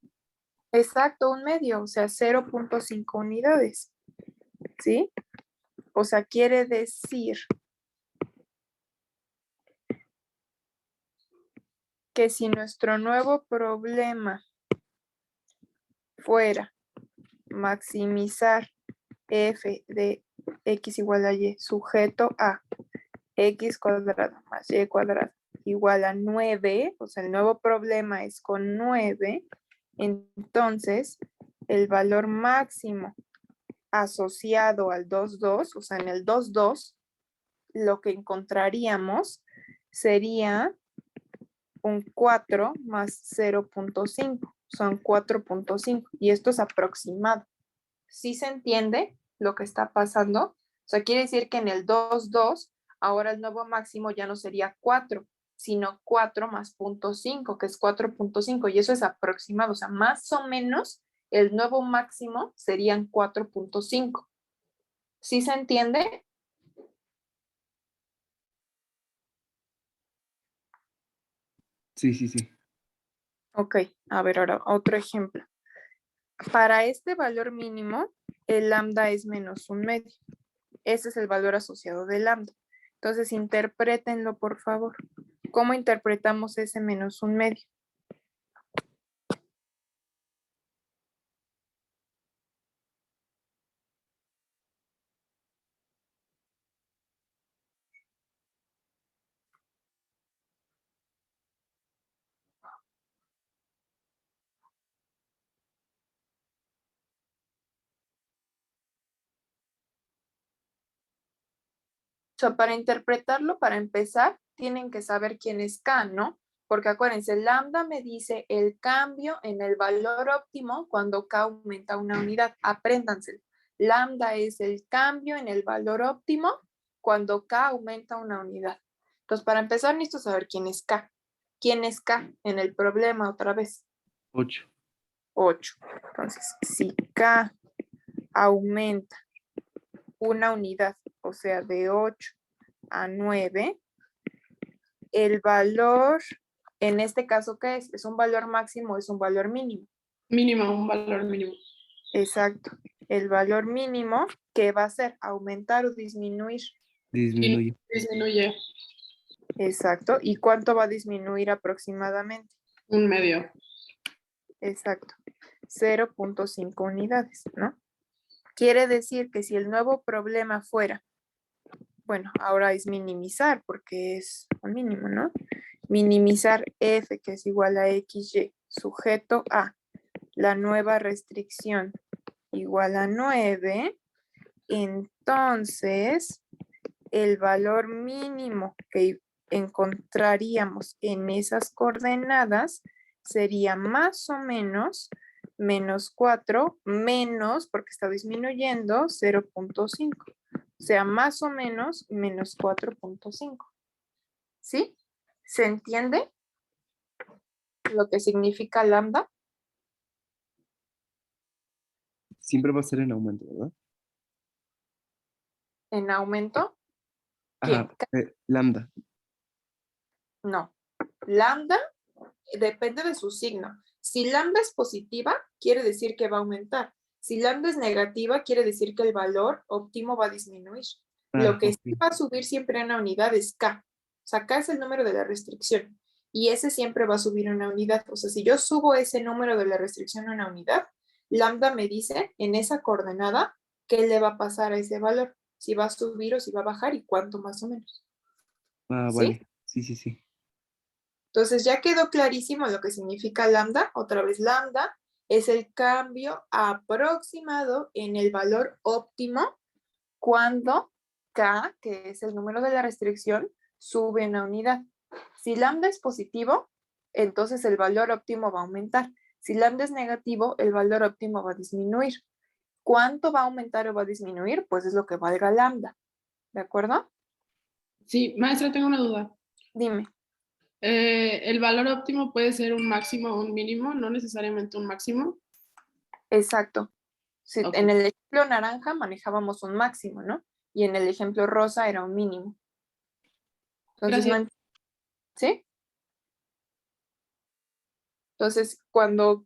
A: Exacto, 1/2, o sea, 0.5 unidades. ¿Sí? O sea, quiere decir que si nuestro nuevo problema fuera maximizar f de x igual a y sujeto a x cuadrado más y cuadrado igual a 9, o sea, el nuevo problema es con 9, entonces el valor máximo asociado al 2,2, o sea, en el 2,2, lo que encontraríamos sería un 4 más 0.5, son 4.5, y esto es aproximado. ¿Sí se entiende lo que está pasando? O sea, quiere decir que en el 2,2, ahora el nuevo máximo ya no sería 4, sino 4 más 0.5, que es 4.5, y eso es aproximado, o sea, más o menos el nuevo máximo serían 4.5. ¿Sí se entiende?
C: Sí, sí, sí.
A: Ok, a ver ahora otro ejemplo. Para este valor mínimo, el lambda es menos 1/2. Ese es el valor asociado del lambda. Entonces, interprétenlo, por favor. ¿Cómo interpretamos ese menos 1/2? O sea, para interpretarlo, para empezar, tienen que saber quién es K, ¿no? Porque acuérdense, lambda me dice el cambio en el valor óptimo cuando K aumenta una unidad. Apréndanselo. Lambda es el cambio en el valor óptimo cuando K aumenta una unidad. Entonces, para empezar, necesito saber quién es K. ¿Quién es K en el problema otra vez?
C: 8.
A: 8. Entonces, si K aumenta una unidad, o sea, de 8 a 9, el valor, en este caso, ¿qué es? ¿Es un valor máximo o es un valor mínimo?
D: Mínimo, un valor mínimo.
A: Exacto. El valor mínimo, ¿qué va a ser? ¿Aumentar o disminuir?
C: Disminuye.
D: Disminuye
A: Exacto. ¿Y cuánto va a disminuir aproximadamente?
D: un medio.
A: Exacto. 0.5 unidades, ¿no? Quiere decir que si el nuevo problema fuera, bueno, ahora es minimizar porque es un mínimo, ¿no? Minimizar f, que es igual a xy, sujeto a la nueva restricción igual a 9, entonces el valor mínimo que encontraríamos en esas coordenadas sería más o menos menos 4 menos, porque está disminuyendo, 0.5. O sea, más o menos menos 4.5. ¿Sí? ¿Se entiende lo que significa lambda?
C: Siempre va a ser en aumento, ¿verdad?
A: En aumento. ¿Quién?
C: Ajá. Lambda.
A: No. Lambda depende de su signo. Si lambda es positiva, quiere decir que va a aumentar. Si lambda es negativa, quiere decir que el valor óptimo va a disminuir. Lo que sí
C: Ok.
A: va a subir siempre una unidad es K. O sea, K es el número de la restricción. Y ese siempre va a subir una unidad. O sea, si yo subo ese número de la restricción a una unidad, lambda me dice en esa coordenada qué le va a pasar a ese valor. Si va a subir o si va a bajar y cuánto más o menos.
C: Ah,
A: ¿Sí?
C: vale. Sí, sí, sí.
A: Entonces ya quedó clarísimo lo que significa lambda. Otra vez, lambda es el cambio aproximado en el valor óptimo cuando K, que es el número de la restricción, sube una unidad. Si lambda es positivo, entonces el valor óptimo va a aumentar. Si lambda es negativo, el valor óptimo va a disminuir. ¿Cuánto va a aumentar o va a disminuir? Pues es lo que valga lambda. ¿De acuerdo?
D: Sí, maestra, tengo una duda.
A: Dime.
D: El valor óptimo puede ser un máximo o un mínimo, no necesariamente un máximo.
A: Exacto. Sí,
D: Ok.
A: en el ejemplo naranja manejábamos un máximo, ¿no? Y en el ejemplo rosa era un mínimo. Entonces,
D: Gracias.
A: ¿sí? Entonces, cuando,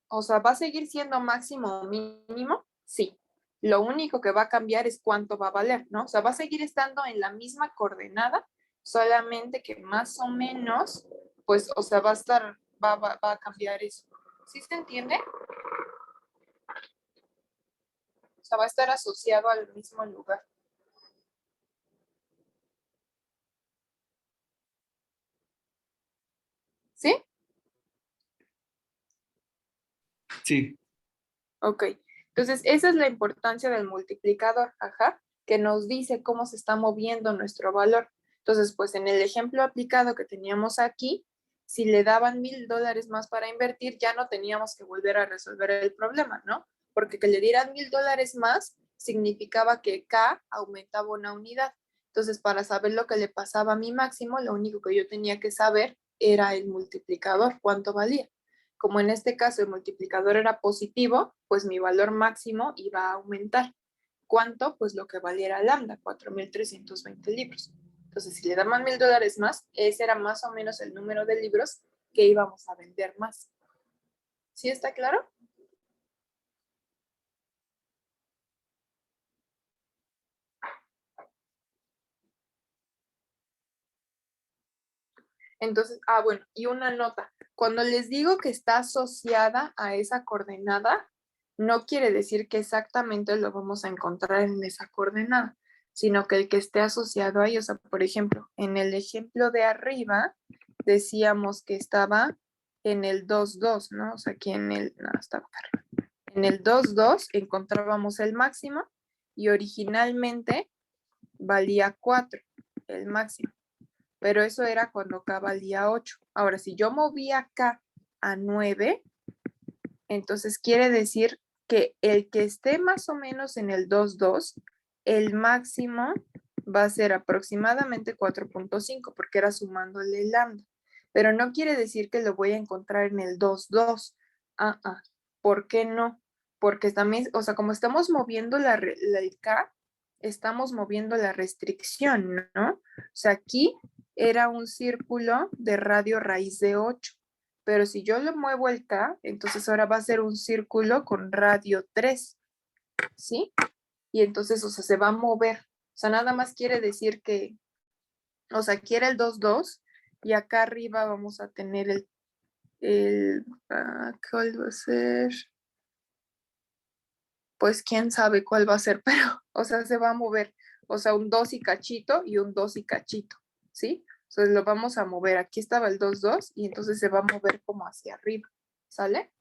A: o sea, ¿va a seguir siendo máximo o mínimo? Sí. Lo único que va a cambiar es cuánto va a valer, ¿no? O sea, va a seguir estando en la misma coordenada, solamente que más o menos, pues, o sea, va a estar, va a cambiar eso. ¿Sí se entiende? O sea, va a estar asociado al mismo lugar. ¿Sí?
C: Sí.
A: Ok, entonces esa es la importancia del multiplicador, ajá, que nos dice cómo se está moviendo nuestro valor. Entonces, pues en el ejemplo aplicado que teníamos aquí, si le daban $1,000 más para invertir, ya no teníamos que volver a resolver el problema, ¿no? Porque que le dieran $1,000 más significaba que K aumentaba una unidad. Entonces, para saber lo que le pasaba a mi máximo, lo único que yo tenía que saber era el multiplicador, cuánto valía. Como en este caso el multiplicador era positivo, pues mi valor máximo iba a aumentar. ¿Cuánto? Pues lo que valiera lambda, 4,320 libros. Entonces, si le daban $1,000 más, ese era más o menos el número de libros que íbamos a vender más. ¿Sí está claro? Entonces, bueno, y una nota. Cuando les digo que está asociada a esa coordenada, no quiere decir que exactamente lo vamos a encontrar en esa coordenada, sino que el que esté asociado ahí, o sea, por ejemplo, en el ejemplo de arriba, decíamos que estaba en el 2,2, ¿no? O sea, aquí en el, no, estaba acá arriba. En el 2,2 encontrábamos el máximo y originalmente valía 4, el máximo, pero eso era cuando K valía 8. Ahora, si yo movía K a 9, entonces quiere decir que el que esté más o menos en el 2,2, el máximo va a ser aproximadamente 4.5 porque era sumándole lambda. Pero no quiere decir que lo voy a encontrar en el 2,2. ¿Por qué no? Porque también, o sea, como estamos moviendo el K, estamos moviendo la restricción, ¿no? O sea, aquí era un círculo de radio raíz de 8. Pero si yo lo muevo el K, entonces ahora va a ser un círculo con radio 3, ¿sí? Y entonces, o sea, se va a mover. O sea, nada más quiere decir que, o sea, quiere el 2,2 y acá arriba vamos a tener ¿cuál va a ser? Pues quién sabe cuál va a ser, pero, o sea, se va a mover. O sea, un 2 y cachito y un 2 y cachito, ¿sí? Entonces lo vamos a mover. Aquí estaba el 2,2 y entonces se va a mover como hacia arriba, ¿sale?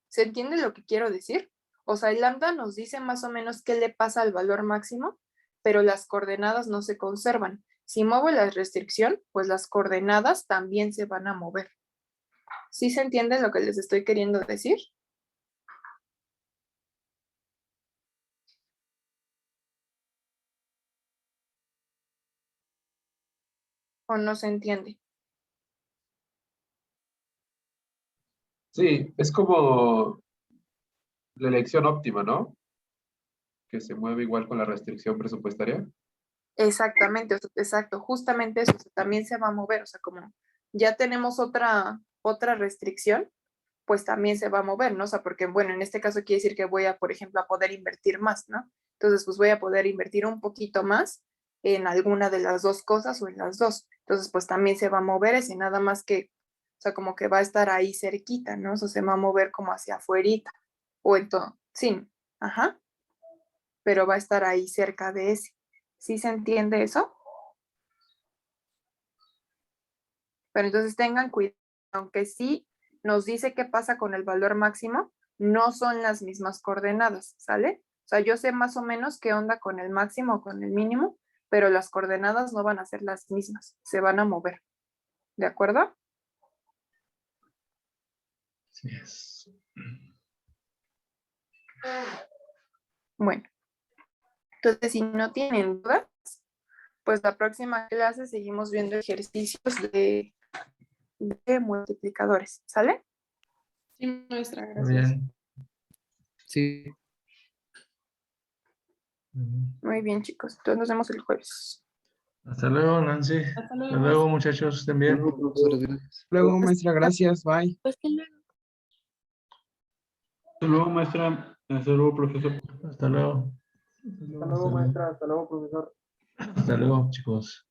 A: ¿Se entiende lo que quiero decir? O sea, el lambda nos dice más o menos qué le pasa al valor máximo, pero las coordenadas no se conservan. Si muevo la restricción, pues las coordenadas también se van a mover. ¿Sí se entiende lo que les estoy queriendo decir? ¿O no se entiende?
B: Sí, es como la elección óptima, ¿no? Que se mueve igual con la restricción presupuestaria.
A: Exactamente, o sea, exacto, justamente eso, o sea, también se va a mover, o sea, como ya tenemos otra restricción, pues también se va a mover, ¿no? O sea, porque, bueno, en este caso quiere decir que voy a, por ejemplo, a poder invertir más, ¿no? Entonces, pues voy a poder invertir un poquito más en alguna de las dos cosas o en las dos. Entonces, pues también se va a mover ese, nada más que, o sea, como que va a estar ahí cerquita, ¿no? O sea, se va a mover como hacia afuerita, o en todo, sí, ajá, pero va a estar ahí cerca de ese. ¿Sí se entiende eso? Pero entonces tengan cuidado, aunque sí nos dice qué pasa con el valor máximo, no son las mismas coordenadas, ¿sale? O sea, yo sé más o menos qué onda con el máximo o con el mínimo, pero las coordenadas no van a ser las mismas, se van a mover. ¿De acuerdo?
C: Sí es.
A: Bueno, entonces si no tienen dudas, pues la próxima clase seguimos viendo ejercicios de multiplicadores, ¿sale?
D: Sí, maestra,
F: Muy
D: gracias.
F: bien.
C: Sí.
A: Muy bien, chicos. Entonces nos vemos el jueves.
F: Hasta luego, Nancy.
D: Hasta
F: Hasta
D: luego.
F: luego, muchachos. Estén bien.
C: Profesores, gracias.
E: Luego, maestra, gracias. Bye.
F: Hasta luego, maestra. Hasta luego, profesor. Hasta luego.
E: Hasta luego, maestra. Hasta luego, profesor.
F: Hasta luego, chicos.